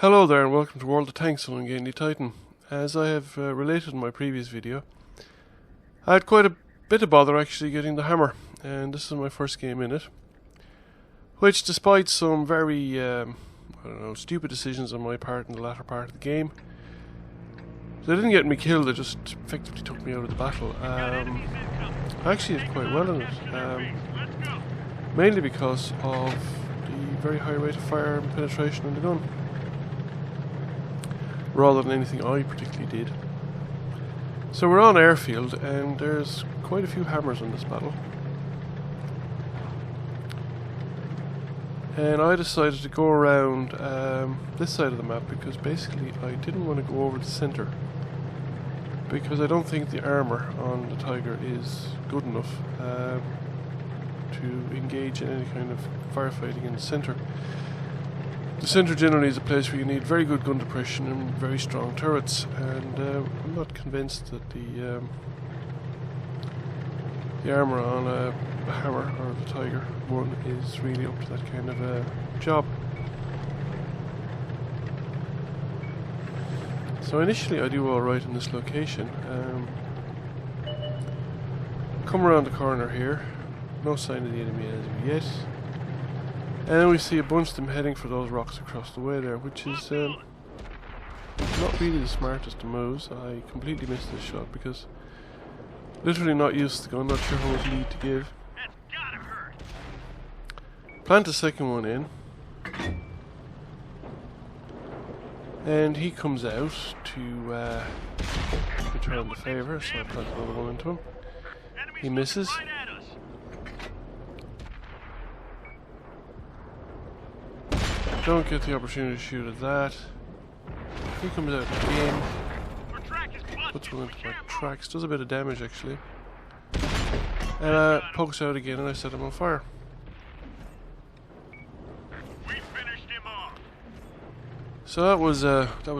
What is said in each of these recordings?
Hello there and welcome to World of Tanks on Ungainly Titan. As I have related in my previous video, I had quite a bit of bother actually getting the hammer, and this is my first game in it, which despite some very, stupid decisions on my part in the latter part of the game, they didn't get me killed, they just effectively took me out of the battle. I actually did quite well in it, mainly because of the very high rate of fire and penetration in the gun, rather than anything I particularly did. So we're on airfield and there's quite a few hammers in this battle. And I decided to go around this side of the map because basically I didn't want to go over the centre, because I don't think the armour on the Tiger is good enough to engage in any kind of firefighting in the centre. The centre generally is a place where you need very good gun depression and very strong turrets, and I'm not convinced that the armour on a hammer or the Tiger 1 is really up to that kind of a job. So initially I do alright in this location. Come around the corner here, no sign of the enemy as of yet. And we see a bunch of them heading for those rocks across the way there, which is not really the smartest of moves. I completely missed this shot because literally not used to the gun, not sure how much lead to give. Plant a second one in, and he comes out to return the favour, so I plant another one into him. He misses. Don't get the opportunity to shoot at that. He comes out again. Puts one into my tracks. Does a bit of damage actually. And pokes out again, and I set him on fire. So that was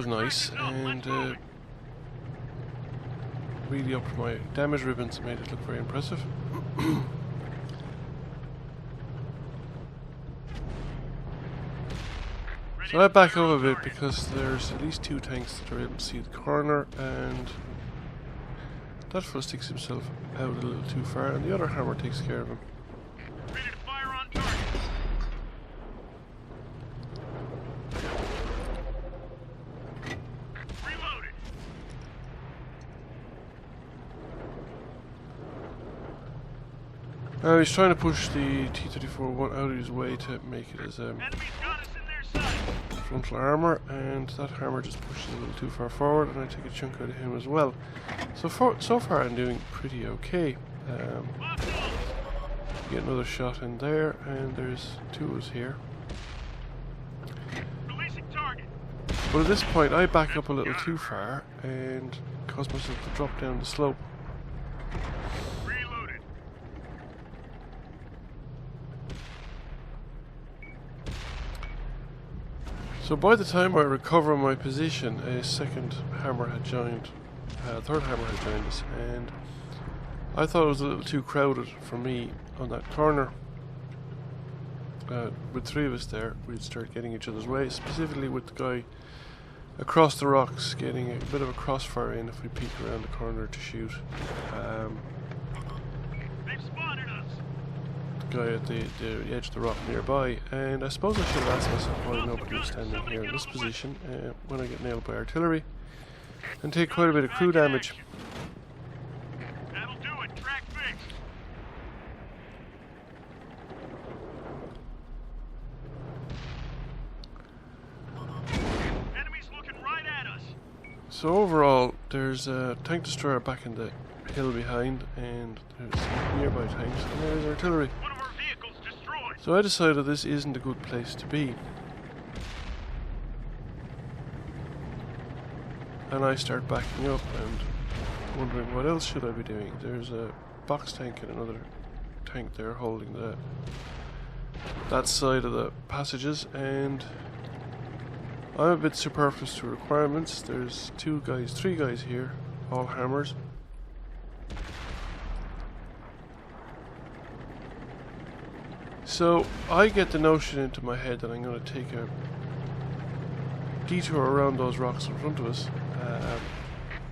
nice, and really upped my damage ribbons and made it look very impressive. So I back up a bit because there's at least two tanks that are able to see the corner, and that fellow sticks himself out a little too far, and the other hammer takes care of him. Ready to fire on target. Reloaded. Now he's trying to push the T-34-1 out of his way to make it as Enemy's got us in their sight. frontal armour, and that hammer just pushes a little too far forward, and I take a chunk out of him as well. So far I'm doing pretty okay. Get another shot in there, and there's two of us here. Releasing target. But at this point I back up a little too far and cause myself to drop down the slope. Reloaded. So by the time I recover my position, a second hammer had joined, third hammer had joined us, and I thought it was a little too crowded for me on that corner. With three of us there, we'd start getting each other's way, specifically with the guy across the rocks getting a bit of a crossfire in if we peek around the corner to shoot. They've spotted us. The guy at the edge of the rock nearby, and I suppose I should have asked myself why nobody was standing here in this position when I get nailed by artillery and take quite a bit of crew damage. That'll do it. Track fixed. Enemies looking right at us. So overall, there's a tank destroyer back in the hill behind, and there's nearby tanks, and there's artillery. One of our vehicles destroyed. So I decided this isn't a good place to be. And I start backing up and wondering what else should I be doing. There's a box tank and another tank there holding that side of the passages, and I'm a bit superfluous to requirements. There's three guys here, all hammers. So I get the notion into my head that I'm going to take a detour around those rocks in front of us.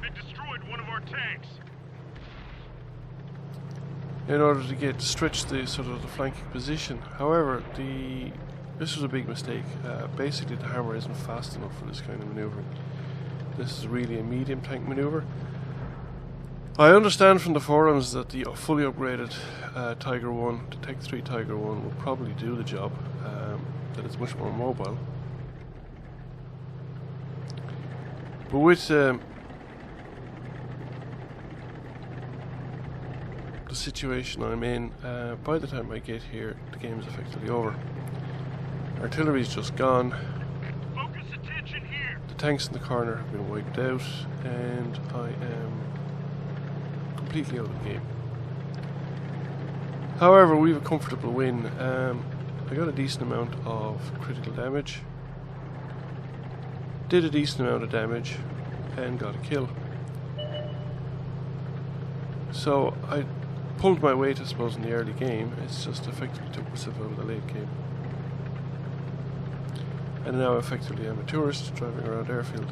They destroyed one of our tanks. In order to stretch the sort of the flanking position. However, this was a big mistake. Basically, the Hammer isn't fast enough for this kind of manoeuvring. This is really a medium tank manoeuvre. I understand from the forums that the fully upgraded Tiger 1, the Tech 3 Tiger 1, will probably do the job. That it's much more mobile. But with the situation I'm in, by the time I get here, the game is effectively over. Artillery's just gone. Focus attention here. The tanks in the corner have been wiped out, and I am completely out of the game. However, we have a comfortable win. I got a decent amount of critical damage, did a decent amount of damage, and got a kill. So I pulled my weight, I suppose, in the early game. It's just effectively took myself out of the late game. And now effectively I'm a tourist driving around airfield.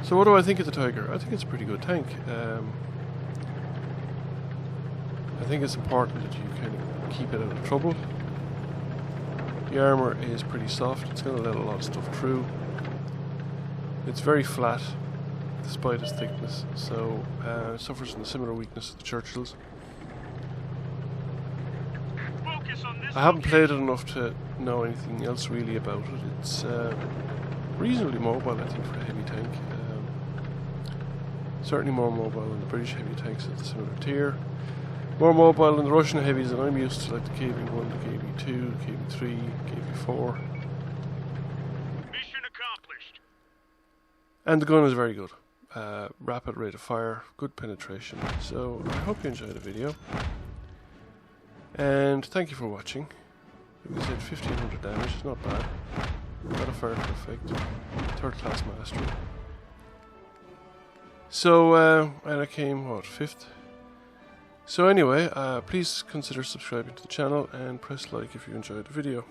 So what do I think of the Tiger? I think it's a pretty good tank. I think it's important that you kind of keep it out of trouble. The armour is pretty soft, it's going to let a lot of stuff through. It's very flat despite its thickness, so it suffers from a similar weakness to the Churchills. I haven't played it enough to know anything else really about it. It's reasonably mobile, I think, for a heavy tank. Certainly more mobile than the British heavy tanks at the similar tier. More mobile than the Russian heavies that I'm used to, like the KV-1, the KV-2, the KV-3, KV-4. Mission accomplished. And the gun is very good. Rapid rate of fire, good penetration. So I hope you enjoyed the video. And thank you for watching. We said 1500 damage, it's not bad. Got a fire effect. Third class mastery. So, and I came, what, 5th? So anyway, please consider subscribing to the channel and press like if you enjoyed the video.